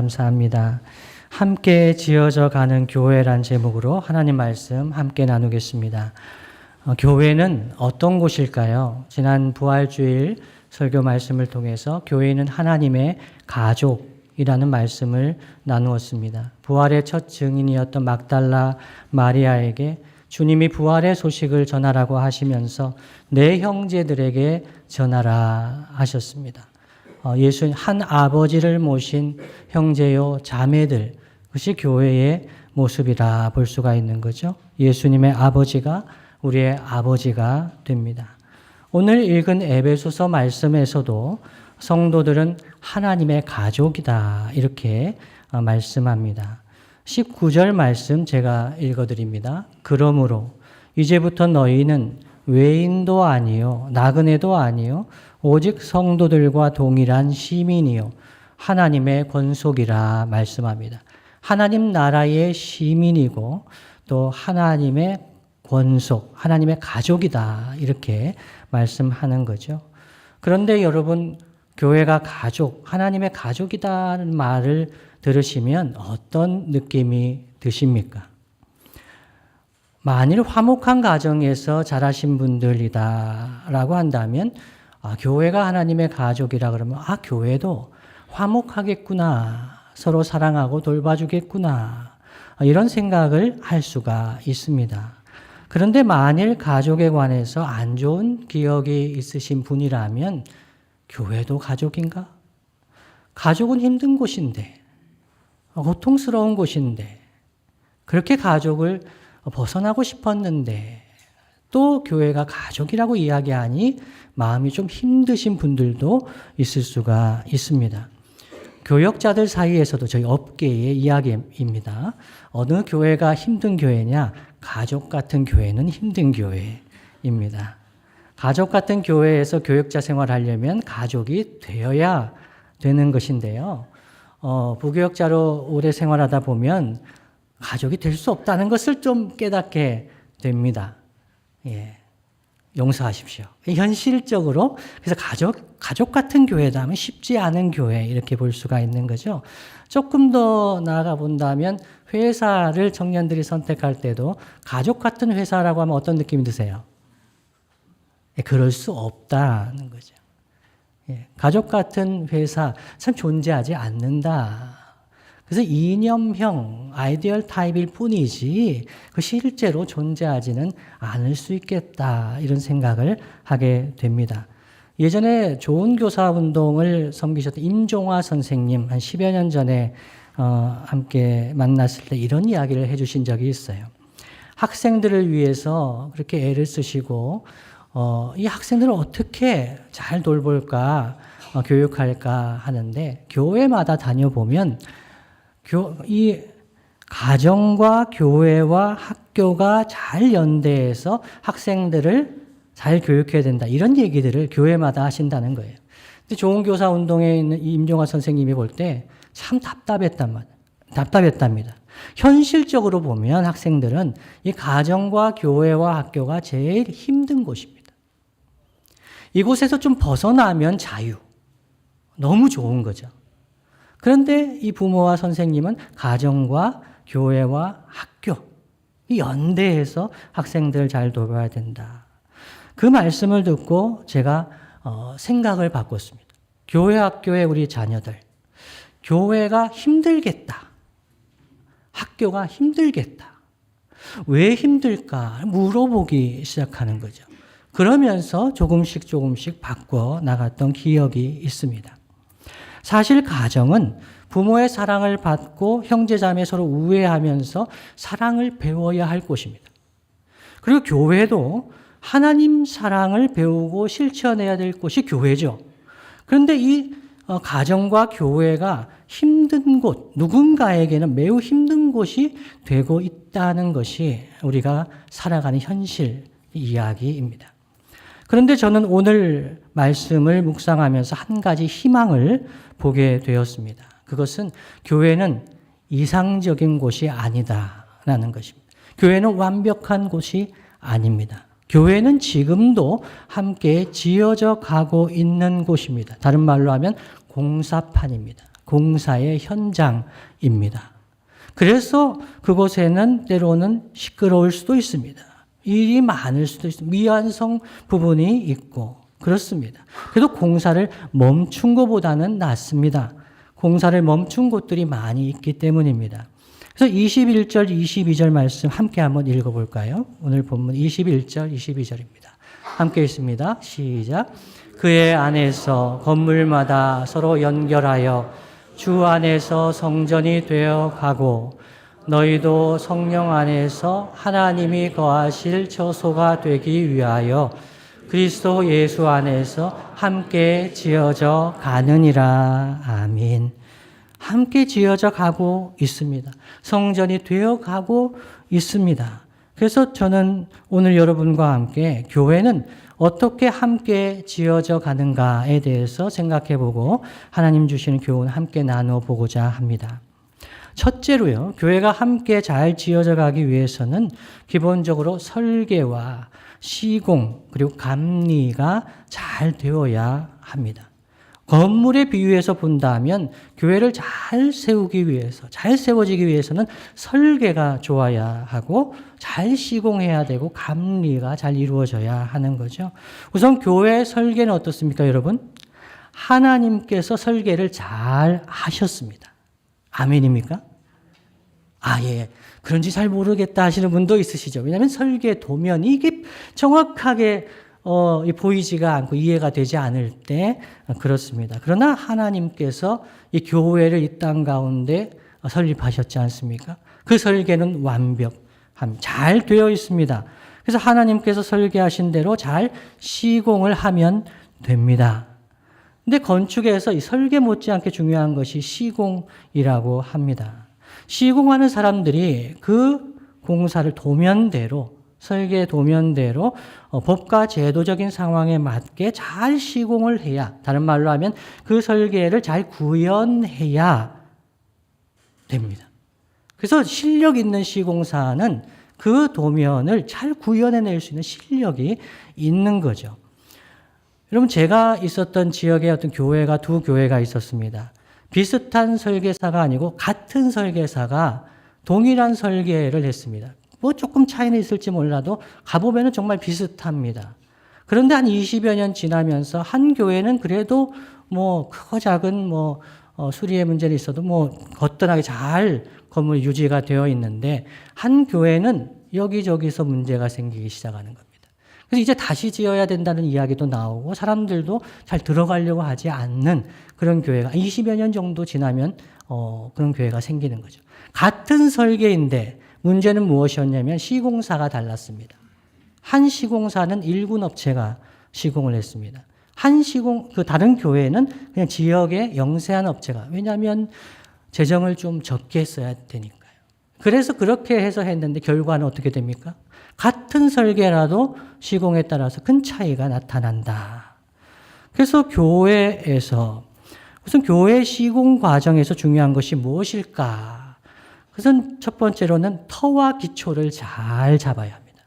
감사합니다. 함께 지어져 가는 교회란 제목으로 하나님 말씀 함께 나누겠습니다. 교회는 어떤 곳일까요? 지난 부활주일 설교 말씀을 통해서 교회는 하나님의 가족이라는 말씀을 나누었습니다. 부활의 첫 증인이었던 막달라 마리아에게 주님이 부활의 소식을 전하라고 하시면서 내 형제들에게 전하라 하셨습니다. 예수님 한 아버지를 모신 형제요 자매들, 그것이 교회의 모습이라 볼 수가 있는 거죠. 예수님의 아버지가 우리의 아버지가 됩니다. 오늘 읽은 에베소서 말씀에서도 성도들은 하나님의 가족이다 이렇게 말씀합니다. 19절 말씀 제가 읽어드립니다. 그러므로 이제부터 너희는 외인도 아니요 나그네도 아니요 오직 성도들과 동일한 시민이요 하나님의 권속이라 말씀합니다. 하나님 나라의 시민이고 또 하나님의 권속, 하나님의 가족이다 이렇게 말씀하는 거죠. 그런데 여러분, 교회가 가족, 하나님의 가족이다는 말을 들으시면 어떤 느낌이 드십니까? 만일 화목한 가정에서 자라신 분들이다라고 한다면 교회가 하나님의 가족이라 그러면 교회도 화목하겠구나, 서로 사랑하고 돌봐주겠구나 이런 생각을 할 수가 있습니다. 그런데 만일 가족에 관해서 안 좋은 기억이 있으신 분이라면 교회도 가족인가? 가족은 힘든 곳인데, 고통스러운 곳인데, 그렇게 가족을 벗어나고 싶었는데 또 교회가 가족이라고 이야기하니 마음이 좀 힘드신 분들도 있을 수가 있습니다. 교역자들 사이에서도 저희 업계의 이야기입니다. 어느 교회가 힘든 교회냐? 가족 같은 교회는 힘든 교회입니다. 가족 같은 교회에서 교역자 생활하려면 가족이 되어야 되는 것인데요. 부교역자로 오래 생활하다 보면 가족이 될 수 없다는 것을 좀 깨닫게 됩니다. 용서하십시오. 현실적으로 그래서 가족 같은 교회다 하면 쉽지 않은 교회 이렇게 볼 수가 있는 거죠. 조금 더 나아가 본다면 회사를 청년들이 선택할 때도 가족 같은 회사라고 하면 어떤 느낌이 드세요? 그럴 수 없다는 거죠. 가족 같은 회사 참 존재하지 않는다. 그래서 이념형 아이디얼 타입일 뿐이지 그 실제로 존재하지는 않을 수 있겠다 이런 생각을 하게 됩니다. 예전에 좋은 교사 운동을 섬기셨던 임종화 선생님 한 10여 년 전에 함께 만났을 때 이런 이야기를 해주신 적이 있어요. 학생들을 위해서 그렇게 애를 쓰시고 이 학생들을 어떻게 잘 돌볼까 교육할까 하는데 교회마다 다녀보면 이 가정과 교회와 학교가 잘 연대해서 학생들을 잘 교육해야 된다. 이런 얘기들을 교회마다 하신다는 거예요. 근데 좋은 교사 운동에 있는 임종화 선생님이 볼 때 참 답답했답니다. 현실적으로 보면 학생들은 이 가정과 교회와 학교가 제일 힘든 곳입니다. 이곳에서 좀 벗어나면 자유. 너무 좋은 거죠. 그런데 이 부모와 선생님은 가정과 교회와 학교, 이 연대해서 학생들을 잘 돌봐야 된다. 그 말씀을 듣고 제가 생각을 바꿨습니다. 교회 학교의 우리 자녀들, 교회가 힘들겠다. 학교가 힘들겠다. 왜 힘들까? 물어보기 시작하는 거죠. 그러면서 조금씩 바꿔 나갔던 기억이 있습니다. 사실 가정은 부모의 사랑을 받고 형제자매 서로 우애하면서 사랑을 배워야 할 곳입니다. 그리고 교회도 하나님 사랑을 배우고 실천해야 될 곳이 교회죠. 그런데 이 가정과 교회가 힘든 곳, 누군가에게는 매우 힘든 곳이 되고 있다는 것이 우리가 살아가는 현실 이야기입니다. 그런데 저는 오늘 말씀을 묵상하면서 한 가지 희망을 보게 되었습니다. 그것은 교회는 이상적인 곳이 아니다라는 것입니다. 교회는 완벽한 곳이 아닙니다. 교회는 지금도 함께 지어져 가고 있는 곳입니다. 다른 말로 하면 공사판입니다. 공사의 현장입니다. 그래서 그곳에는 때로는 시끄러울 수도 있습니다. 일이 많을 수도 있습니다. 미완성 부분이 있고 그렇습니다. 그래도 공사를 멈춘 것보다는 낫습니다. 공사를 멈춘 곳들이 많이 있기 때문입니다. 그래서 21절, 22절 말씀 함께 한번 읽어볼까요? 오늘 본문 21절, 22절입니다. 함께 읽습니다. 시작. 그의 안에서 건물마다 서로 연결하여 주 안에서 성전이 되어 가고 너희도 성령 안에서 하나님이 거하실 처소가 되기 위하여 그리스도 예수 안에서 함께 지어져 가느니라. 아멘. 함께 지어져 가고 있습니다. 성전이 되어 가고 있습니다. 그래서 저는 오늘 여러분과 함께 교회는 어떻게 함께 지어져 가는가에 대해서 생각해 보고 하나님 주시는 교훈 함께 나누어 보고자 합니다. 첫째로요, 교회가 함께 잘 지어져 가기 위해서는 기본적으로 설계와 시공 그리고 감리가 잘 되어야 합니다. 건물에 비유해서 본다면 교회를 잘 세우기 위해서, 잘 세워지기 위해서는 설계가 좋아야 하고 잘 시공해야 되고 감리가 잘 이루어져야 하는 거죠. 우선 교회 설계는 어떻습니까, 여러분? 하나님께서 설계를 잘 하셨습니다. 아멘입니까? 예. 그런지 잘 모르겠다 하시는 분도 있으시죠. 왜냐하면 설계 도면이 이게 정확하게 보이지가 않고 이해가 되지 않을 때 그렇습니다. 그러나 하나님께서 이 교회를 이 땅 가운데 설립하셨지 않습니까? 그 설계는 잘 되어 있습니다. 그래서 하나님께서 설계하신 대로 잘 시공을 하면 됩니다. 근데 건축에서 이 설계 못지않게 중요한 것이 시공이라고 합니다. 시공하는 사람들이 그 공사를 도면대로 설계 도면대로 법과 제도적인 상황에 맞게 잘 시공을 해야, 다른 말로 하면 그 설계를 잘 구현해야 됩니다. 그래서 실력 있는 시공사는 그 도면을 잘 구현해낼 수 있는 실력이 있는 거죠. 여러분, 제가 있었던 지역에 어떤 교회가 두 교회가 있었습니다. 비슷한 설계사가 아니고 같은 설계사가 동일한 설계를 했습니다. 조금 차이는 있을지 몰라도 가보면 정말 비슷합니다. 그런데 한 20여 년 지나면서 한 교회는 그래도 크고 작은 수리의 문제는 있어도 거뜬하게 잘 건물이 유지가 되어 있는데 한 교회는 여기저기서 문제가 생기기 시작하는 겁니다. 그래서 이제 다시 지어야 된다는 이야기도 나오고 사람들도 잘 들어가려고 하지 않는 그런 교회가 20여 년 정도 지나면 그런 교회가 생기는 거죠. 같은 설계인데 문제는 무엇이었냐면 시공사가 달랐습니다. 한 시공사는 일군 업체가 시공을 했습니다. 다른 교회는 그냥 지역의 영세한 업체가, 왜냐하면 재정을 좀 적게 써야 되니까요. 그래서 그렇게 해서 했는데 결과는 어떻게 됩니까? 같은 설계라도 시공에 따라서 큰 차이가 나타난다. 그래서 교회에서 우선 교회 시공 과정에서 중요한 것이 무엇일까? 그것은 첫 번째로는 터와 기초를 잘 잡아야 합니다.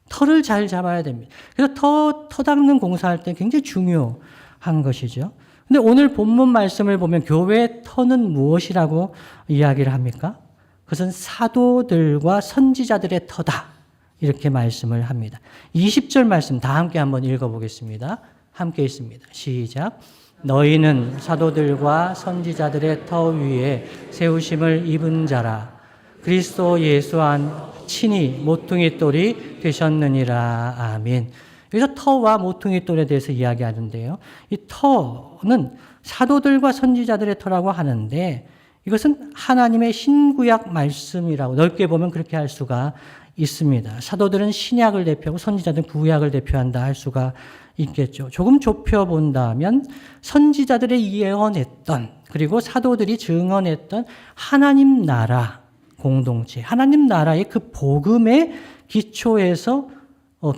터를 잘 잡아야 됩니다. 그래서 터 닦는 공사할 때 굉장히 중요한 것이죠. 근데 오늘 본문 말씀을 보면 교회의 터는 무엇이라고 이야기를 합니까? 그것은 사도들과 선지자들의 터다. 이렇게 말씀을 합니다. 20절 말씀 다 함께 한번 읽어보겠습니다. 함께 읽습니다. 시작. 너희는 사도들과 선지자들의 터 위에 세우심을 입은 자라. 그리스도 예수 안 친히 모퉁이 돌이 되셨느니라. 아멘. 여기서 터와 모퉁이 돌에 대해서 이야기하는데요. 이 터는 사도들과 선지자들의 터라고 하는데 이것은 하나님의 신구약 말씀이라고 넓게 보면 그렇게 할 수가 있습니다. 사도들은 신약을 대표하고 선지자들은 구약을 대표한다 할 수가 있겠죠. 조금 좁혀본다면 선지자들의 예언했던 그리고 사도들이 증언했던 하나님 나라 공동체, 하나님 나라의 그 복음의 기초에서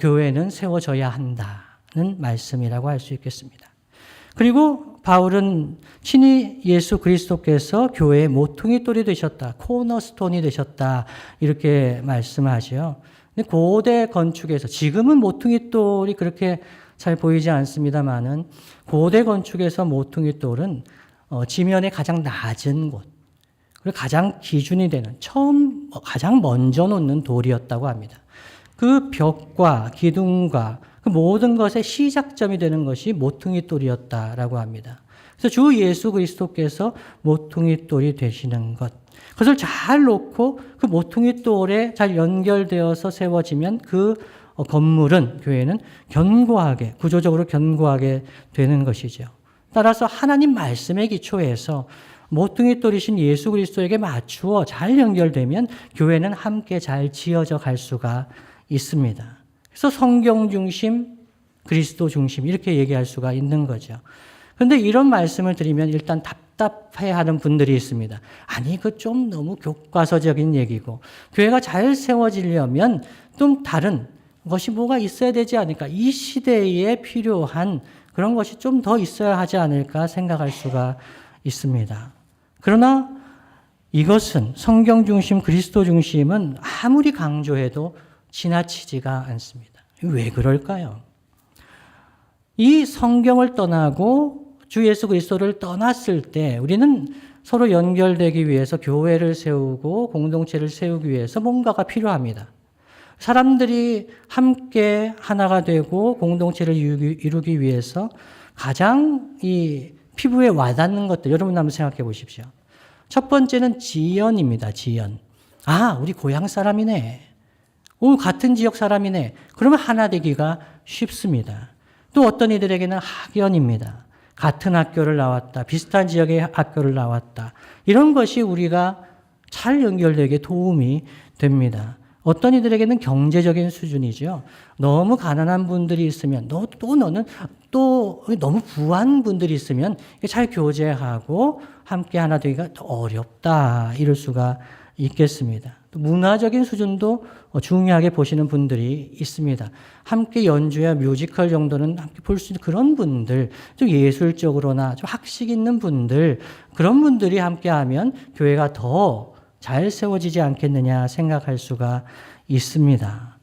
교회는 세워져야 한다는 말씀이라고 할 수 있겠습니다. 그리고 바울은 친히 예수 그리스도께서 교회의 모퉁이 돌이 되셨다, 코너스톤이 되셨다 이렇게 말씀하죠. 근데 고대 건축에서 지금은 모퉁이 돌이 그렇게 잘 보이지 않습니다만은 고대 건축에서 모퉁이 돌은 지면의 가장 낮은 곳, 그리고 가장 기준이 되는 가장 먼저 놓는 돌이었다고 합니다. 그 벽과 기둥과 그 모든 것의 시작점이 되는 것이 모퉁이 돌이었다라고 합니다. 그래서 주 예수 그리스도께서 모퉁이 돌이 되시는 것, 그것을 잘 놓고 그 모퉁이 돌에 잘 연결되어서 세워지면 그 건물은, 교회는 견고하게, 구조적으로 견고하게 되는 것이죠. 따라서 하나님 말씀의 기초에서 모퉁이 돌이신 예수 그리스도에게 맞추어 잘 연결되면 교회는 함께 잘 지어져 갈 수가 있습니다. 그래서 성경 중심, 그리스도 중심 이렇게 얘기할 수가 있는 거죠. 그런데 이런 말씀을 드리면 일단 답답해하는 분들이 있습니다. 아니, 그 좀 너무 교과서적인 얘기고 교회가 잘 세워지려면 좀 다른 것이 뭐가 있어야 되지 않을까? 이 시대에 필요한 그런 것이 좀 더 있어야 하지 않을까 생각할 수가 있습니다. 그러나 이것은 성경 중심, 그리스도 중심은 아무리 강조해도 지나치지가 않습니다. 왜 그럴까요? 이 성경을 떠나고 주 예수 그리스도를 떠났을 때 우리는 서로 연결되기 위해서 교회를 세우고 공동체를 세우기 위해서 뭔가가 필요합니다. 사람들이 함께 하나가 되고 공동체를 이루기 위해서 가장 이 피부에 와닿는 것들, 여러분 한번 생각해 보십시오. 첫 번째는 지연입니다. 지연. 아, 우리 고향 사람이네. 오, 같은 지역 사람이네. 그러면 하나 되기가 쉽습니다. 또 어떤 이들에게는 학연입니다. 같은 학교를 나왔다. 비슷한 지역의 학교를 나왔다. 이런 것이 우리가 잘 연결되게 도움이 됩니다. 어떤 이들에게는 경제적인 수준이죠. 너무 가난한 분들이 있으면 너는 너무 부한 분들이 있으면 잘 교제하고 함께 하나 되기가 더 어렵다. 이럴 수가 있겠습니다. 또 문화적인 수준도 중요하게 보시는 분들이 있습니다. 함께 연주야 뮤지컬 정도는 함께 볼 수 있는 그런 분들, 좀 예술적으로나 좀 학식 있는 분들, 그런 분들이 함께하면 교회가 더 잘 세워지지 않겠느냐 생각할 수가 있습니다.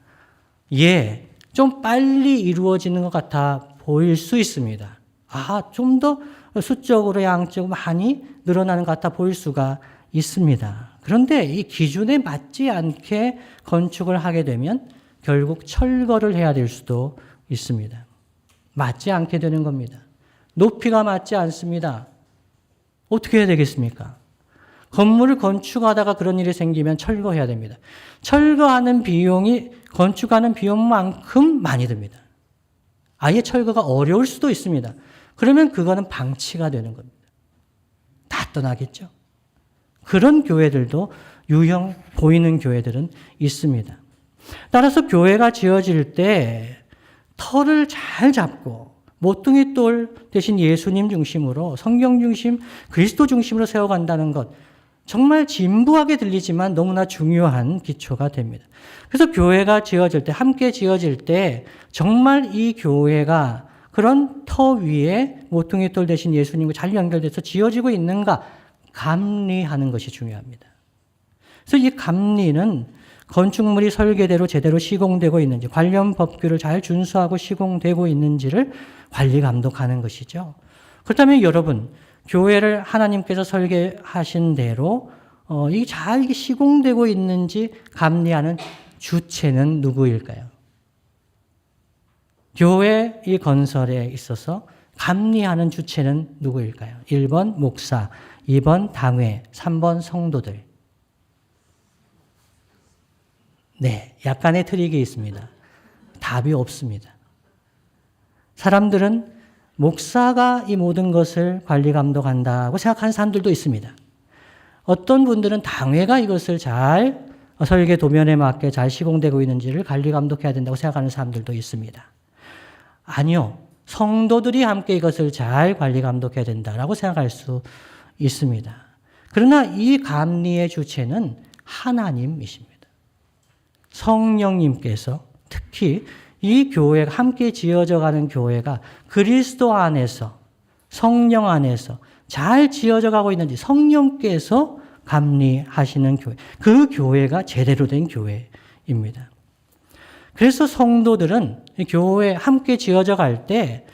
예, 좀 빨리 이루어지는 것 같아 보일 수 있습니다. 아, 좀 더 수적으로 양적으로 많이 늘어나는 것 같아 보일 수가 있습니다. 그런데 이 기준에 맞지 않게 건축을 하게 되면 결국 철거를 해야 될 수도 있습니다. 맞지 않게 되는 겁니다. 높이가 맞지 않습니다. 어떻게 해야 되겠습니까? 건물을 건축하다가 그런 일이 생기면 철거해야 됩니다. 철거하는 비용이 건축하는 비용만큼 많이 듭니다. 아예 철거가 어려울 수도 있습니다. 그러면 그거는 방치가 되는 겁니다. 다 떠나겠죠. 그런 교회들도 유형 보이는 교회들은 있습니다. 따라서 교회가 지어질 때 터를 잘 잡고 모퉁이 돌 대신 예수님 중심으로 성경 중심, 그리스도 중심으로 세워간다는 것, 정말 진부하게 들리지만 너무나 중요한 기초가 됩니다. 그래서 교회가 지어질 때, 함께 지어질 때 정말 이 교회가 그런 터 위에 모퉁이 돌 대신 예수님과 잘 연결돼서 지어지고 있는가 감리하는 것이 중요합니다. 그래서 이 감리는 건축물이 설계대로 제대로 시공되고 있는지, 관련 법규를 잘 준수하고 시공되고 있는지를 관리 감독하는 것이죠. 그렇다면 여러분, 교회를 하나님께서 설계하신 대로 이게 잘 시공되고 있는지 감리하는 주체는 누구일까요? 교회 이 건설에 있어서 감리하는 주체는 누구일까요? 1번 목사, 2번 당회, 3번 성도들. 네, 약간의 트릭이 있습니다. 답이 없습니다. 사람들은 목사가 이 모든 것을 관리 감독한다고 생각하는 사람들도 있습니다. 어떤 분들은 당회가 이것을 잘 설계 도면에 맞게 잘 시공되고 있는지를 관리 감독해야 된다고 생각하는 사람들도 있습니다. 아니요. 성도들이 함께 이것을 잘 관리 감독해야 된다라고 생각할 수 있습니다. 그러나 이 감리의 주체는 하나님이십니다. 성령님께서 특히 이 교회가 함께 지어져 가는 교회가 그리스도 안에서 성령 안에서 잘 지어져 가고 있는지 성령께서 감리하시는 교회, 그 교회가 제대로 된 교회입니다. 그래서 성도들은 교회 함께 지어져 갈 때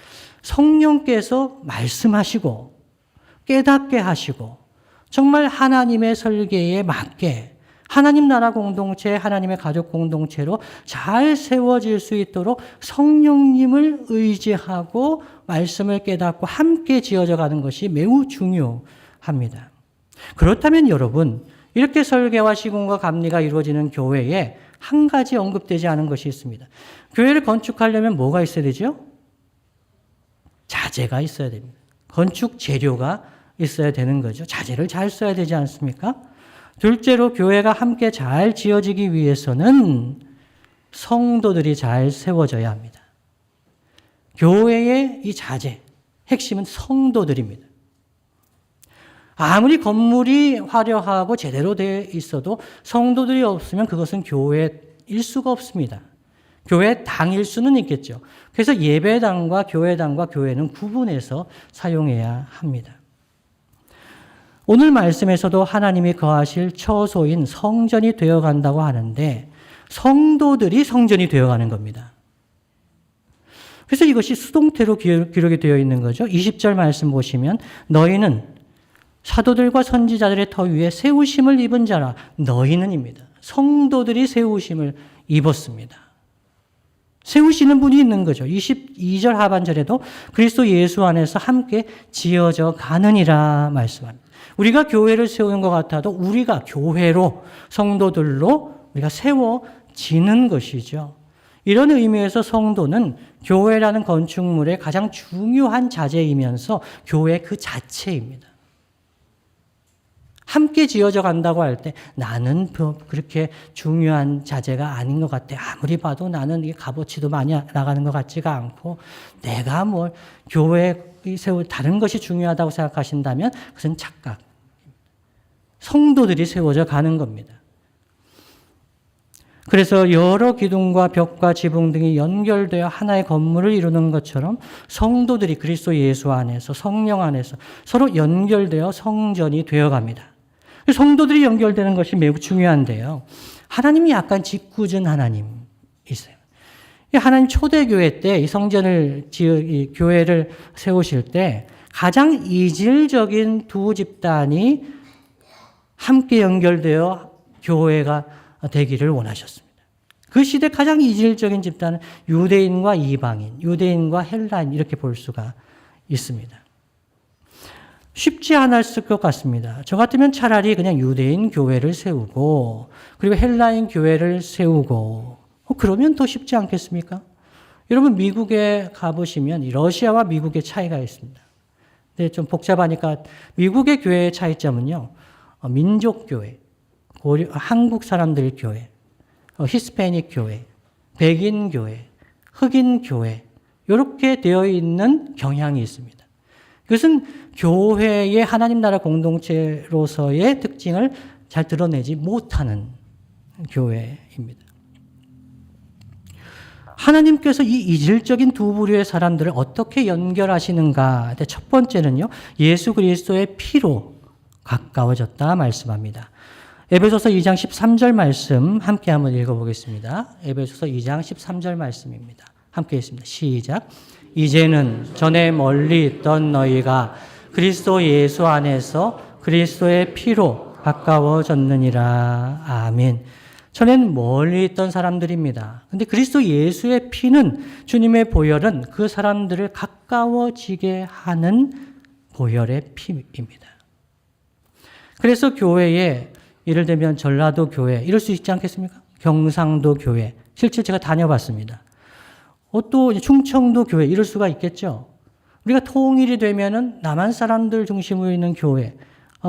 성령께서 말씀하시고 깨닫게 하시고 정말 하나님의 설계에 맞게 하나님 나라 공동체, 하나님의 가족 공동체로 잘 세워질 수 있도록 성령님을 의지하고 말씀을 깨닫고 함께 지어져 가는 것이 매우 중요합니다. 그렇다면 여러분, 이렇게 설계와 시공과 감리가 이루어지는 교회에 한 가지 언급되지 않은 것이 있습니다. 교회를 건축하려면 뭐가 있어야 되죠? 자재가 있어야 됩니다. 건축 재료가 있어야 되는 거죠. 자재를 잘 써야 되지 않습니까? 둘째로 교회가 함께 잘 지어지기 위해서는 성도들이 잘 세워져야 합니다. 교회의 이 자재, 핵심은 성도들입니다. 아무리 건물이 화려하고 제대로 되어 있어도 성도들이 없으면 그것은 교회일 수가 없습니다. 교회당일 수는 있겠죠. 그래서 예배당과 교회는 구분해서 사용해야 합니다. 오늘 말씀에서도 하나님이 거하실 처소인 성전이 되어간다고 하는데 성도들이 성전이 되어가는 겁니다. 그래서 이것이 수동태로 기록이 되어 있는 거죠. 20절 말씀 보시면 너희는 사도들과 선지자들의 터 위에 세우심을 입은 자라. 너희는입니다. 성도들이 세우심을 입었습니다. 세우시는 분이 있는 거죠. 22절 하반절에도 그리스도 예수 안에서 함께 지어져 가느니라 말씀합니다. 우리가 교회를 세우는 것 같아도 우리가 교회로 성도들로 우리가 세워지는 것이죠. 이런 의미에서 성도는 교회라는 건축물의 가장 중요한 자재이면서 교회 그 자체입니다. 함께 지어져 간다고 할 때 나는 그렇게 중요한 자재가 아닌 것 같아. 아무리 봐도 나는 이게 값어치도 많이 나가는 것 같지가 않고 내가 뭘 교회에 세울 다른 것이 중요하다고 생각하신다면 그것은 착각. 성도들이 세워져 가는 겁니다. 그래서 여러 기둥과 벽과 지붕 등이 연결되어 하나의 건물을 이루는 것처럼 성도들이 그리스도 예수 안에서 성령 안에서 서로 연결되어 성전이 되어갑니다. 성도들이 연결되는 것이 매우 중요한데요. 하나님이 약간 짓궂은 하나님이세요. 하나님 초대교회 때 이 성전을 이 교회를 세우실 때 가장 이질적인 두 집단이 함께 연결되어 교회가 되기를 원하셨습니다. 그 시대 가장 이질적인 집단은 유대인과 이방인, 유대인과 헬라인 이렇게 볼 수가 있습니다. 쉽지 않았을 것 같습니다. 저 같으면 차라리 그냥 유대인 교회를 세우고 그리고 헬라인 교회를 세우고 그러면 더 쉽지 않겠습니까? 여러분 미국에 가보시면 러시아와 미국의 차이가 있습니다. 근데 좀 복잡하니까 미국의 교회의 차이점은요. 민족교회, 한국 사람들 교회, 히스패닉 교회, 백인 교회, 흑인 교회 이렇게 되어 있는 경향이 있습니다. 그것은 교회의 하나님 나라 공동체로서의 특징을 잘 드러내지 못하는 교회입니다. 하나님께서 이 이질적인 두 부류의 사람들을 어떻게 연결하시는가? 첫 번째는요, 예수 그리스도의 피로 가까워졌다 말씀합니다. 에베소서 2장 13절 말씀 함께 한번 읽어보겠습니다. 에베소서 2장 13절 말씀입니다. 함께 읽습니다. 시작. 이제는 전에 멀리 있던 너희가 그리스도 예수 안에서 그리스도의 피로 가까워졌느니라. 아멘. 전에는 멀리 있던 사람들입니다. 근데 그리스도 예수의 피는, 주님의 보혈은 그 사람들을 가까워지게 하는 보혈의 피입니다. 그래서 교회에 예를 들면 전라도 교회 이럴 수 있지 않겠습니까? 경상도 교회 실제 제가 다녀봤습니다. 또 충청도 교회 이럴 수가 있겠죠. 우리가 통일이 되면은 남한 사람들 중심으로 있는 교회,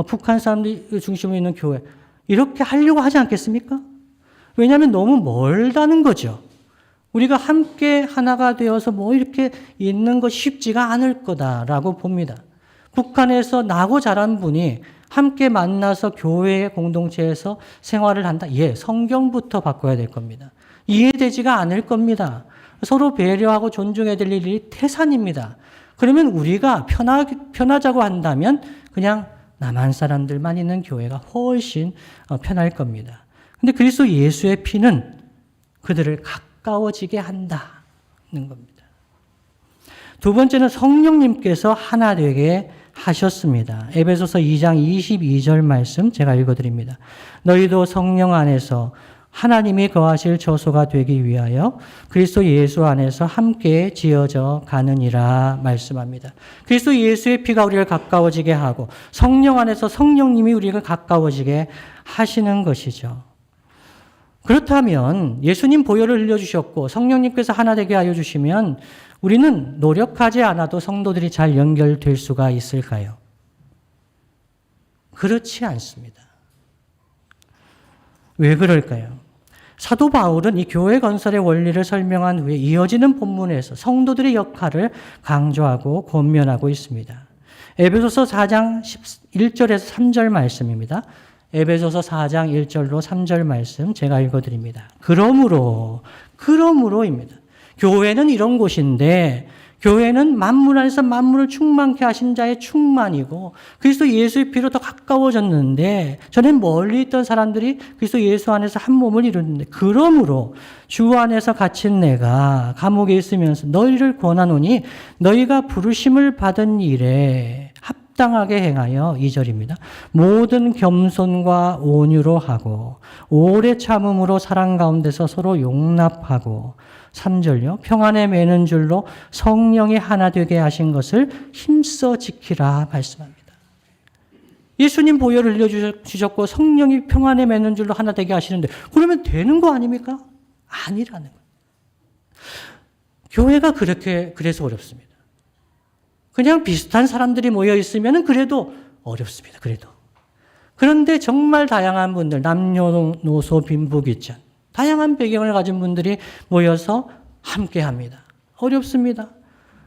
북한 사람들 중심으로 있는 교회 이렇게 하려고 하지 않겠습니까? 왜냐하면 너무 멀다는 거죠. 우리가 함께 하나가 되어서 뭐 이렇게 있는 것이 쉽지가 않을 거다라고 봅니다. 북한에서 나고 자란 분이 함께 만나서 교회 공동체에서 생활을 한다. 예, 성경부터 바꿔야 될 겁니다. 이해되지가 않을 겁니다. 서로 배려하고 존중해야 될 일이 태산입니다. 그러면 우리가 편하자고 한다면 그냥 남한 사람들만 있는 교회가 훨씬 편할 겁니다. 근데 그리스도 예수의 피는 그들을 가까워지게 한다는 겁니다. 두 번째는 성령님께서 하나 되게 하셨습니다. 에베소서 2장 22절 말씀 제가 읽어드립니다. 너희도 성령 안에서 하나님이 거하실 처소가 되기 위하여 그리스도 예수 안에서 함께 지어져 가느니라 말씀합니다. 그리스도 예수의 피가 우리를 가까워지게 하고 성령 안에서 성령님이 우리를 가까워지게 하시는 것이죠. 그렇다면 예수님 보혈을 흘려주셨고 성령님께서 하나 되게 하여 주시면 우리는 노력하지 않아도 성도들이 잘 연결될 수가 있을까요? 그렇지 않습니다. 왜 그럴까요? 사도 바울은 이 교회 건설의 원리를 설명한 후에 이어지는 본문에서 성도들의 역할을 강조하고 권면하고 있습니다. 에베소서 4장 1절에서 3절 말씀입니다. 에베소서 4장 1절로 3절 말씀 제가 읽어드립니다. 그러므로입니다. 교회는 이런 곳인데 교회는 만물 안에서 만물을 충만케 하신 자의 충만이고 그리스도 예수의 피로 더 가까워졌는데 전엔 멀리 있던 사람들이 그리스도 예수 안에서 한 몸을 이루는데 그러므로 주 안에서 갇힌 내가 감옥에 있으면서 너희를 권하노니 너희가 부르심을 받은 일에 합당하게 행하여 2절입니다. 모든 겸손과 온유로 하고 오래 참음으로 사랑 가운데서 서로 용납하고 3절요. 평안에 매는 줄로 성령이 하나 되게 하신 것을 힘써 지키라 말씀합니다. 예수님 보혈을 흘려주셨고 성령이 평안에 매는 줄로 하나 되게 하시는데 그러면 되는 거 아닙니까? 아니라는 거예요. 교회가 그래서 어렵습니다. 그냥 비슷한 사람들이 모여 있으면 그래도 어렵습니다. 그런데 정말 다양한 분들, 남녀노소 빈부귀천, 다양한 배경을 가진 분들이 모여서 함께합니다. 어렵습니다.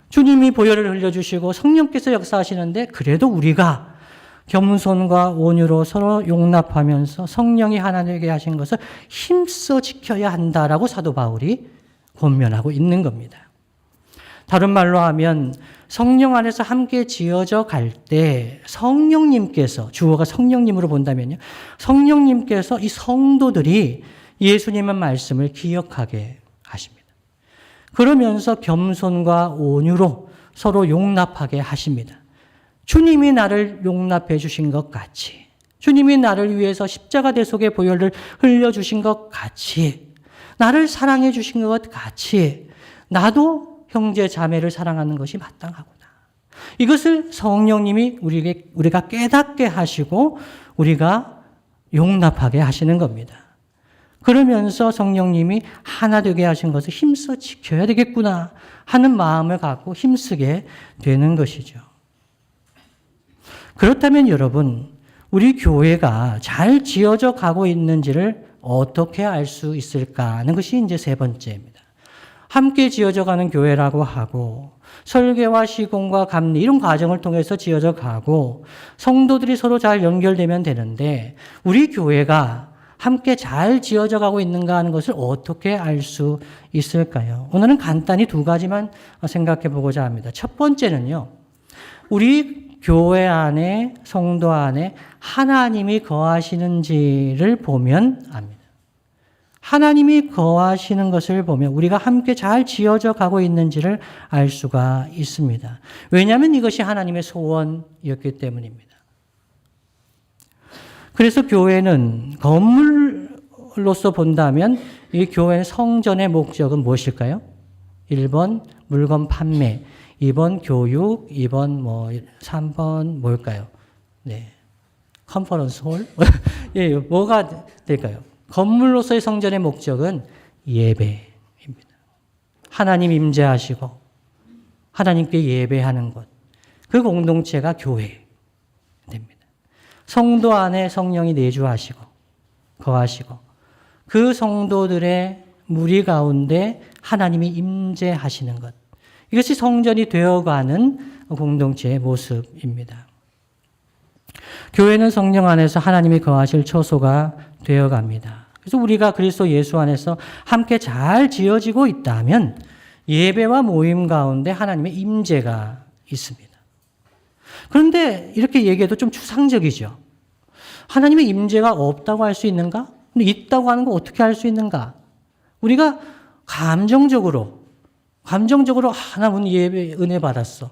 주님이 보혈을 흘려주시고 성령께서 역사하시는데 그래도 우리가 겸손과 온유로 서로 용납하면서 성령이 하나 되게 하신 것을 힘써 지켜야 한다라고 사도 바울이 권면하고 있는 겁니다. 다른 말로 하면 성령 안에서 함께 지어져 갈 때 성령님께서, 주어가 성령님으로 본다면요. 성령님께서 이 성도들이 예수님의 말씀을 기억하게 하십니다. 그러면서 겸손과 온유로 서로 용납하게 하십니다. 주님이 나를 용납해 주신 것 같이, 주님이 나를 위해서 십자가 대속의 보혈을 흘려주신 것 같이, 나를 사랑해 주신 것 같이 나도 형제 자매를 사랑하는 것이 마땅하구나. 이것을 성령님이 우리가 깨닫게 하시고 우리가 용납하게 하시는 겁니다. 그러면서 성령님이 하나 되게 하신 것을 힘써 지켜야 되겠구나 하는 마음을 갖고 힘쓰게 되는 것이죠. 그렇다면 여러분, 우리 교회가 잘 지어져 가고 있는지를 어떻게 알 수 있을까 하는 것이 이제 세 번째입니다. 함께 지어져 가는 교회라고 하고 설계와 시공과 감리 이런 과정을 통해서 지어져 가고 성도들이 서로 잘 연결되면 되는데 우리 교회가 함께 잘 지어져 가고 있는가 하는 것을 어떻게 알 수 있을까요? 오늘은 간단히 두 가지만 생각해 보고자 합니다. 첫 번째는요. 우리 교회 안에, 성도 안에 하나님이 거하시는지를 보면 압니다. 하나님이 거하시는 것을 보면 우리가 함께 잘 지어져 가고 있는지를 알 수가 있습니다. 왜냐하면 이것이 하나님의 소원이었기 때문입니다. 그래서 교회는 건물로서 본다면 이 교회의 성전의 목적은 무엇일까요? 1번 물건 판매, 2번 교육, 2번 3번 뭘까요? 네. 컨퍼런스 홀? 예, 뭐가 될까요? 건물로서의 성전의 목적은 예배입니다. 하나님 임재하시고 하나님께 예배하는 것. 그 공동체가 교회입니다. 성도 안에 성령이 내주하시고 거하시고 그 성도들의 무리 가운데 하나님이 임재하시는 것. 이것이 성전이 되어가는 공동체의 모습입니다. 교회는 성령 안에서 하나님이 거하실 처소가 되어갑니다. 그래서 우리가 그리스도 예수 안에서 함께 잘 지어지고 있다면 예배와 모임 가운데 하나님의 임재가 있습니다. 그런데 이렇게 얘기해도 좀 추상적이죠. 하나님의 임재가 없다고 할 수 있는가? 근데 있다고 하는 거 어떻게 할 수 있는가? 우리가 감정적으로 하나님 예배 은혜 받았어.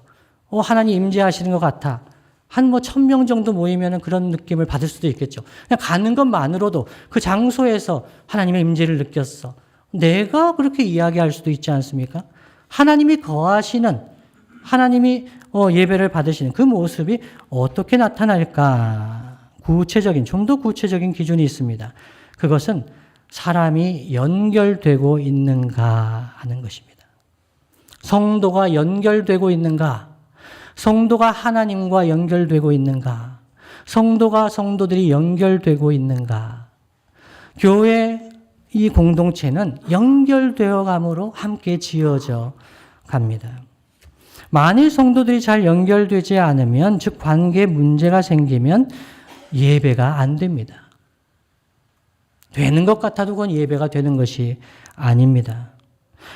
하나님 임재하시는 것 같아. 한 1000명 정도 모이면 그런 느낌을 받을 수도 있겠죠. 그냥 가는 것만으로도 그 장소에서 하나님의 임재를 느꼈어. 내가 그렇게 이야기할 수도 있지 않습니까? 하나님이 거하시는, 하나님이 예배를 받으시는 그 모습이 어떻게 나타날까? 좀 더 구체적인 기준이 있습니다. 그것은 사람이 연결되고 있는가 하는 것입니다. 성도가 연결되고 있는가? 성도가 하나님과 연결되고 있는가? 성도들이 연결되고 있는가? 교회 이 공동체는 연결되어 감으로 함께 지어져 갑니다. 만일 성도들이 잘 연결되지 않으면, 즉 관계에 문제가 생기면 예배가 안 됩니다. 되는 것 같아도 그건 예배가 되는 것이 아닙니다.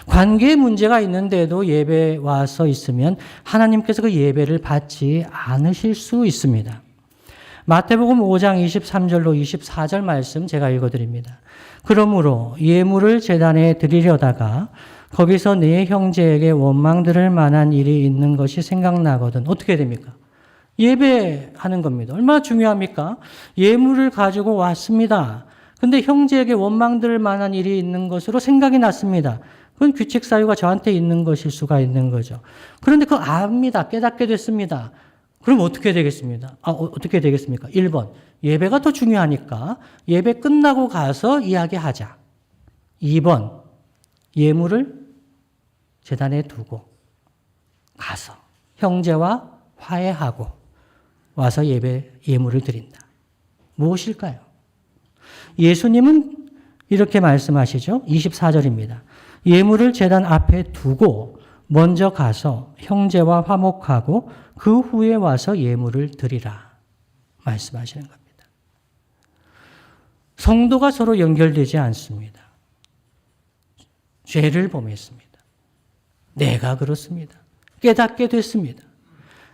관계에 문제가 있는데도 예배 와서 있으면 하나님께서 그 예배를 받지 않으실 수 있습니다. 마태복음 5장 23절로 24절 말씀 제가 읽어드립니다. 그러므로 예물을 제단에 드리려다가 거기서 네 형제에게 원망 들을 만한 일이 있는 것이 생각나거든 어떻게 됩니까? 예배하는 겁니다. 얼마나 중요합니까? 예물을 가지고 왔습니다. 근데 형제에게 원망 들을 만한 일이 있는 것으로 생각이 났습니다. 그건 규칙 사유가 저한테 있는 것일 수가 있는 거죠. 그런데 그거 압니다. 깨닫게 됐습니다. 그럼 어떻게 되겠습니까? 1번, 예배가 더 중요하니까 예배 끝나고 가서 이야기하자. 2번, 예물을 제단에 두고 가서 형제와 화해하고 와서 예물을 드린다. 무엇일까요? 예수님은 이렇게 말씀하시죠. 24절입니다. 예물을 제단 앞에 두고 먼저 가서 형제와 화목하고 그 후에 와서 예물을 드리라 말씀하시는 겁니다. 성도가 서로 연결되지 않습니다. 죄를 범했습니다. 내가 그렇습니다. 깨닫게 됐습니다.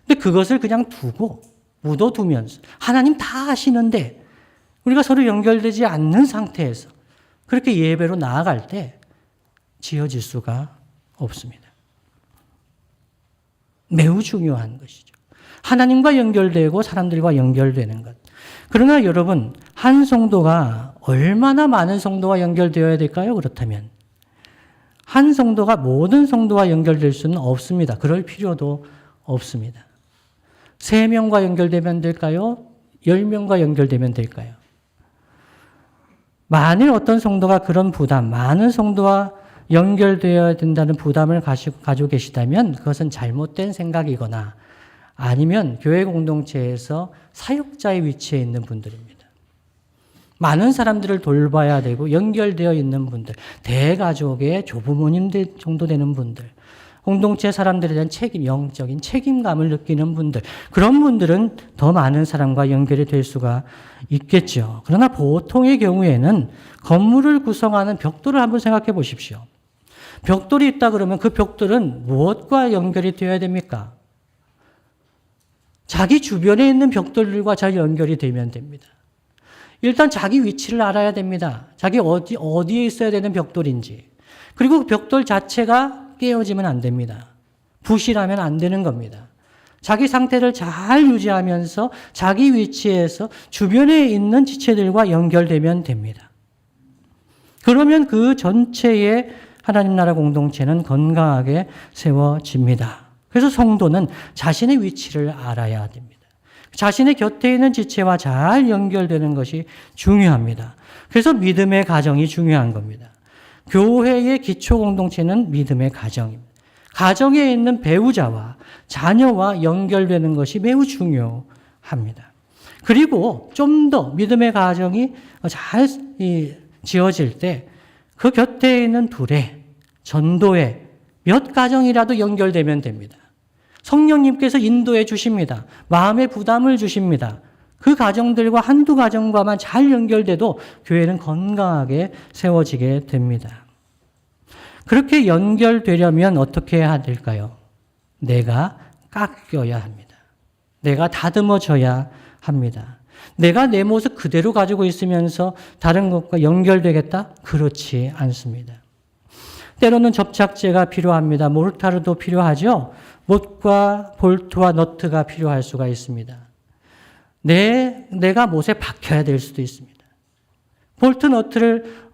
근데 그것을 그냥 두고 묻어두면서 하나님 다 아시는데 우리가 서로 연결되지 않는 상태에서 그렇게 예배로 나아갈 때 지어질 수가 없습니다. 매우 중요한 것이죠. 하나님과 연결되고 사람들과 연결되는 것. 그러나 여러분, 한 성도가 얼마나 많은 성도와 연결되어야 될까요? 그렇다면 한 성도가 모든 성도와 연결될 수는 없습니다. 그럴 필요도 없습니다. 3명과 연결되면 될까요? 10명과 연결되면 될까요? 만일 어떤 성도가 그런 부담, 많은 성도와 연결되어야 된다는 부담을 가지고 계시다면 그것은 잘못된 생각이거나 아니면 교회 공동체에서 사역자의 위치에 있는 분들입니다. 많은 사람들을 돌봐야 되고 연결되어 있는 분들, 대가족의 조부모님 정도 되는 분들, 공동체 사람들에 대한 영적인 책임감을 느끼는 분들, 그런 분들은 더 많은 사람과 연결이 될 수가 있겠죠. 그러나 보통의 경우에는 건물을 구성하는 벽돌을 한번 생각해 보십시오. 벽돌이 있다 그러면 그 벽돌은 무엇과 연결이 되어야 됩니까? 자기 주변에 있는 벽돌들과 잘 연결이 되면 됩니다. 일단 자기 위치를 알아야 됩니다. 자기 어디에 있어야 되는 벽돌인지. 그리고 그 벽돌 자체가 깨어지면 안 됩니다. 부실하면 안 되는 겁니다. 자기 상태를 잘 유지하면서 자기 위치에서 주변에 있는 지체들과 연결되면 됩니다. 그러면 그 전체의 하나님 나라 공동체는 건강하게 세워집니다. 그래서 성도는 자신의 위치를 알아야 됩니다. 자신의 곁에 있는 지체와 잘 연결되는 것이 중요합니다. 그래서 믿음의 가정이 중요한 겁니다. 교회의 기초 공동체는 믿음의 가정입니다. 가정에 있는 배우자와 자녀와 연결되는 것이 매우 중요합니다. 그리고 좀 더 믿음의 가정이 잘 지어질 때 그 곁에 있는 둘의 전도에 몇 가정이라도 연결되면 됩니다. 성령님께서 인도해 주십니다. 마음의 부담을 주십니다. 그 가정들과 한두 가정과만 잘 연결돼도 교회는 건강하게 세워지게 됩니다. 그렇게 연결되려면 어떻게 해야 될까요? 내가 깎여야 합니다. 내가 다듬어져야 합니다. 내가 내 모습 그대로 가지고 있으면서 다른 것과 연결되겠다? 그렇지 않습니다. 때로는 접착제가 필요합니다. 모르타르도 필요하죠. 못과 볼트와 너트가 필요할 수가 있습니다. 내가 못에 박혀야 될 수도 있습니다. 볼트 너트를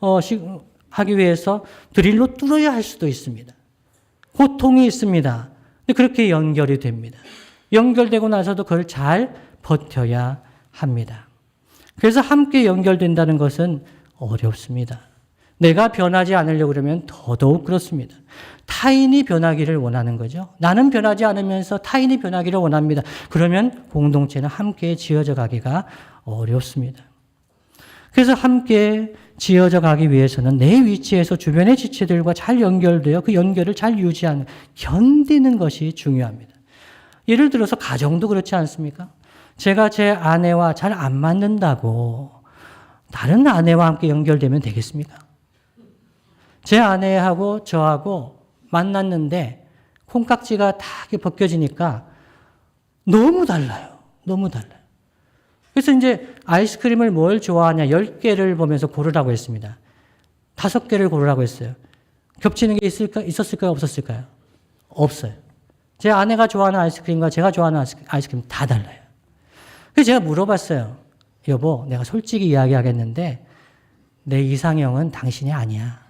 하기 위해서 드릴로 뚫어야 할 수도 있습니다. 고통이 있습니다. 근데 그렇게 연결이 됩니다. 연결되고 나서도 그걸 잘 버텨야 합니다. 그래서 함께 연결된다는 것은 어렵습니다. 내가 변하지 않으려고 그러면 더더욱 그렇습니다. 타인이 변하기를 원하는 거죠. 나는 변하지 않으면서 타인이 변하기를 원합니다. 그러면 공동체는 함께 지어져 가기가 어렵습니다. 그래서 함께 지어져 가기 위해서는 내 위치에서 주변의 지체들과 잘 연결되어 그 연결을 잘 유지하는, 견디는 것이 중요합니다. 예를 들어서 가정도 그렇지 않습니까? 제가 제 아내와 잘 안 맞는다고 다른 아내와 함께 연결되면 되겠습니까? 제 아내하고 저하고 만났는데 콩깍지가 다 벗겨지니까 너무 달라요. 너무 달라요. 그래서 이제 아이스크림을 뭘 좋아하냐 10개를 보면서 고르라고 했습니다. 5개를 고르라고 했어요. 겹치는 게 있었을까요? 없었을까요? 없어요. 제 아내가 좋아하는 아이스크림과 제가 좋아하는 아이스크림 다 달라요. 그래서 제가 물어봤어요. 여보, 내가 솔직히 이야기하겠는데 내 이상형은 당신이 아니야.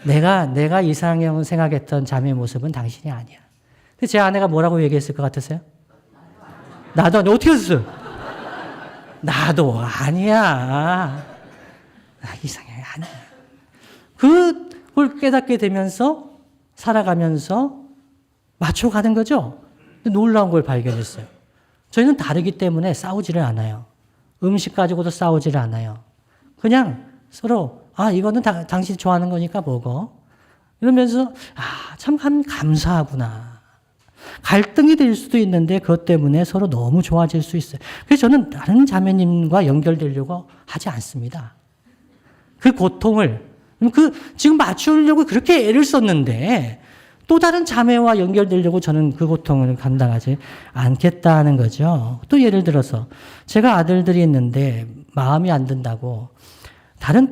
내가 이상형 생각했던 자매의 모습은 당신이 아니야. 근데 제 아내가 뭐라고 얘기했을 것 같으세요? 나도 아니야. 어떻게 했어요? 나도 아니야. 나 이상형이 아니야. 그걸 깨닫게 되면서 살아가면서 맞춰가는 거죠. 놀라운 걸 발견했어요. 저희는 다르기 때문에 싸우지를 않아요. 음식 가지고도 싸우지를 않아요. 그냥 서로 이거는 당신 좋아하는 거니까 먹어. 이러면서 참 감사하구나. 갈등이 될 수도 있는데 그것 때문에 서로 너무 좋아질 수 있어요. 그래서 저는 다른 자매님과 연결되려고 하지 않습니다. 그 고통을 지금 맞추려고 그렇게 애를 썼는데 또 다른 자매와 연결되려고 저는 그 고통을 감당하지 않겠다는 거죠. 또 예를 들어서 제가 아들들이 있는데 마음이 안 든다고 다른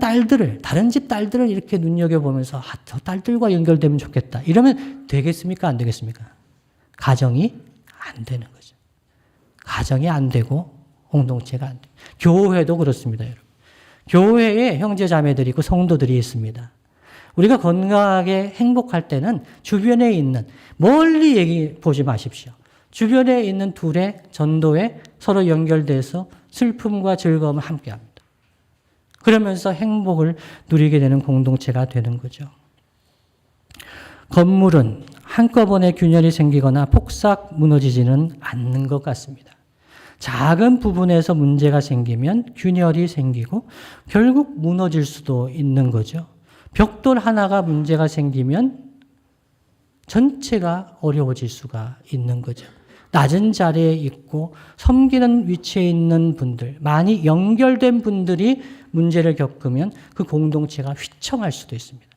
집 딸들을 이렇게 눈여겨보면서 저 딸들과 연결되면 좋겠다. 이러면 되겠습니까? 안 되겠습니까? 가정이 안 되는 거죠. 가정이 안 되고 공동체가 안 돼요. 교회도 그렇습니다, 여러분. 교회에 형제 자매들이 있고 성도들이 있습니다. 우리가 건강하게 행복할 때는 주변에 있는, 멀리 얘기 보지 마십시오. 주변에 있는 둘의 전도에 서로 연결돼서 슬픔과 즐거움을 함께합니다. 그러면서 행복을 누리게 되는 공동체가 되는 거죠. 건물은 한꺼번에 균열이 생기거나 폭삭 무너지지는 않는 것 같습니다. 작은 부분에서 문제가 생기면 균열이 생기고 결국 무너질 수도 있는 거죠. 벽돌 하나가 문제가 생기면 전체가 어려워질 수가 있는 거죠. 낮은 자리에 있고 섬기는 위치에 있는 분들, 많이 연결된 분들이 문제를 겪으면 그 공동체가 휘청할 수도 있습니다.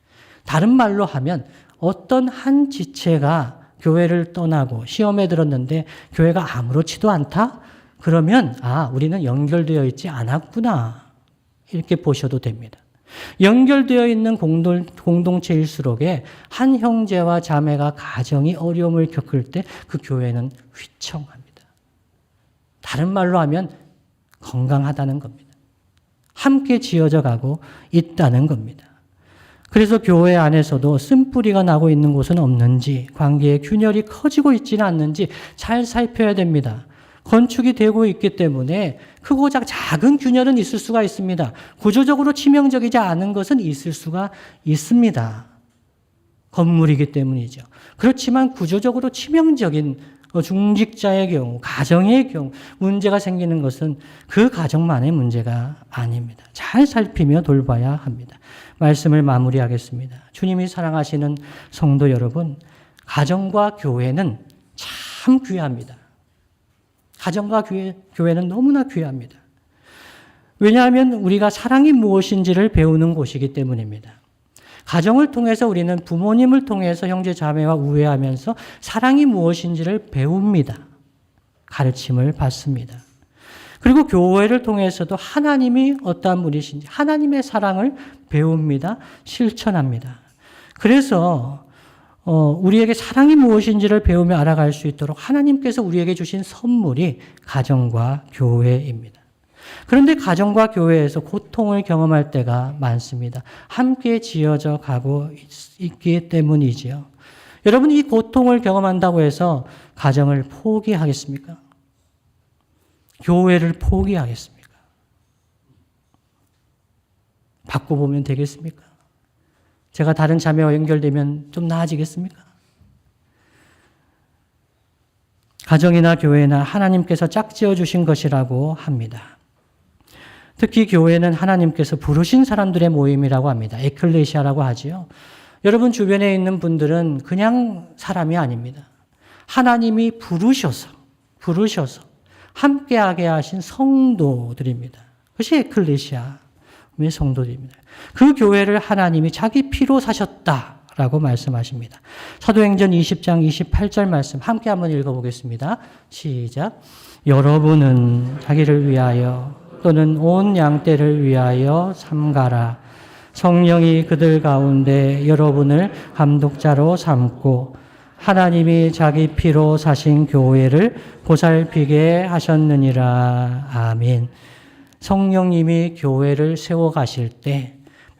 다른 말로 하면 어떤 한 지체가 교회를 떠나고 시험에 들었는데 교회가 아무렇지도 않다? 그러면 우리는 연결되어 있지 않았구나. 이렇게 보셔도 됩니다. 연결되어 있는 공동체일수록에 한 형제와 자매가 가정이 어려움을 겪을 때 그 교회는 휘청합니다. 다른 말로 하면 건강하다는 겁니다. 함께 지어져 가고 있다는 겁니다. 그래서 교회 안에서도 쓴뿌리가 나고 있는 곳은 없는지, 관계의 균열이 커지고 있지는 않는지 잘 살펴야 됩니다. 건축이 되고 있기 때문에 크고 작은 균열은 있을 수가 있습니다. 구조적으로 치명적이지 않은 것은 있을 수가 있습니다. 건물이기 때문이죠. 그렇지만 구조적으로 치명적인 중직자의 경우, 가정의 경우 문제가 생기는 것은 그 가정만의 문제가 아닙니다. 잘 살피며 돌봐야 합니다. 말씀을 마무리하겠습니다. 주님이 사랑하시는 성도 여러분, 가정과 교회는 참 귀합니다. 가정과 교회는 너무나 귀합니다. 왜냐하면 우리가 사랑이 무엇인지를 배우는 곳이기 때문입니다. 가정을 통해서 우리는 부모님을 통해서 형제 자매와 우애하면서 사랑이 무엇인지를 배웁니다. 가르침을 받습니다. 그리고 교회를 통해서도 하나님이 어떠한 분이신지 하나님의 사랑을 배웁니다. 실천합니다. 그래서 우리에게 사랑이 무엇인지를 배우며 알아갈 수 있도록 하나님께서 우리에게 주신 선물이 가정과 교회입니다. 그런데 가정과 교회에서 고통을 경험할 때가 많습니다. 함께 지어져 가고 있기 때문이지요. 여러분, 이 고통을 경험한다고 해서 가정을 포기하겠습니까? 교회를 포기하겠습니까? 바꿔보면 되겠습니까? 제가 다른 자매와 연결되면 좀 나아지겠습니까? 가정이나 교회나 하나님께서 짝지어 주신 것이라고 합니다. 특히 교회는 하나님께서 부르신 사람들의 모임이라고 합니다. 에클레시아라고 하지요. 여러분 주변에 있는 분들은 그냥 사람이 아닙니다. 하나님이 부르셔서 함께하게 하신 성도들입니다. 그것이 에클레시아의 성도들입니다. 그 교회를 하나님이 자기 피로 사셨다라고 말씀하십니다. 사도행전 20장 28절 말씀 함께 한번 읽어보겠습니다. 시작. 여러분은 자기를 위하여 또는 온 양떼를 위하여 삼가라. 성령이 그들 가운데 여러분을 감독자로 삼고 하나님이 자기 피로 사신 교회를 보살피게 하셨느니라. 아멘. 성령님이 교회를 세워가실 때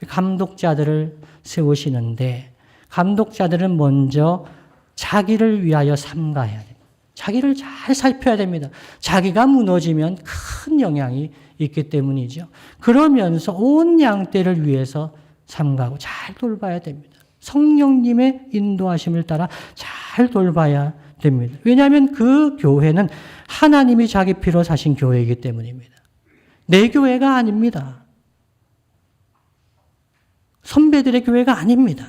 감독자들을 세우시는데 감독자들은 먼저 자기를 위하여 삼가야 됩니다. 자기를 잘 살펴야 됩니다. 자기가 무너지면 큰 영향이 있기 때문이죠. 그러면서 온 양떼를 위해서 삼가고 잘 돌봐야 됩니다. 성령님의 인도하심을 따라 잘 돌봐야 됩니다. 왜냐하면 그 교회는 하나님이 자기 피로 사신 교회이기 때문입니다. 내 교회가 아닙니다. 선배들의 교회가 아닙니다.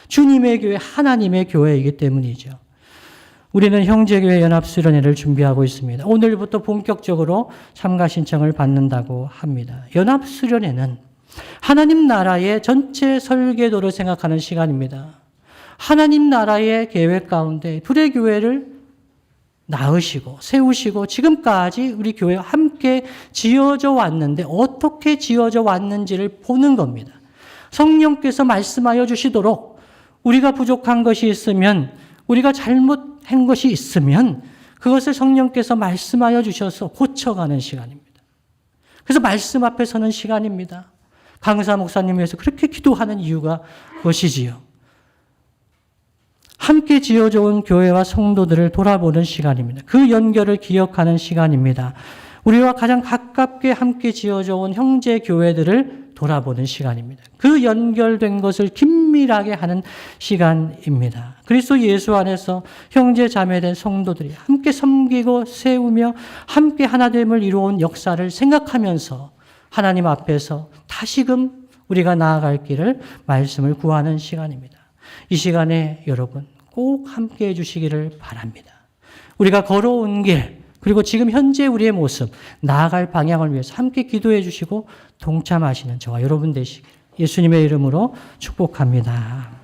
주님의 교회, 하나님의 교회이기 때문이죠. 우리는 형제교회 연합수련회를 준비하고 있습니다. 오늘부터 본격적으로 참가 신청을 받는다고 합니다. 연합수련회는 하나님 나라의 전체 설계도를 생각하는 시간입니다. 하나님 나라의 계획 가운데 둘의 교회를 낳으시고 세우시고 지금까지 우리 교회와 함께 지어져 왔는데 어떻게 지어져 왔는지를 보는 겁니다. 성령께서 말씀하여 주시도록 우리가 부족한 것이 있으면 우리가 잘못한 것이 있으면 그것을 성령께서 말씀하여 주셔서 고쳐가는 시간입니다. 그래서 말씀 앞에 서는 시간입니다. 강사 목사님 위해서 그렇게 기도하는 이유가 그것이지요. 함께 지어져 온 교회와 성도들을 돌아보는 시간입니다. 그 연결을 기억하는 시간입니다. 우리와 가장 가깝게 함께 지어져 온 형제 교회들을 돌아보는 시간입니다. 그 연결된 것을 긴밀하게 하는 시간입니다. 그리스도 예수 안에서 형제 자매된 성도들이 함께 섬기고 세우며 함께 하나됨을 이루어온 역사를 생각하면서 하나님 앞에서 다시금 우리가 나아갈 길을 말씀을 구하는 시간입니다. 이 시간에 여러분 꼭 함께 해주시기를 바랍니다. 우리가 걸어온 길 그리고 지금 현재 우리의 모습 나아갈 방향을 위해서 함께 기도해 주시고 동참하시는 저와 여러분 되시길 예수님의 이름으로 축복합니다.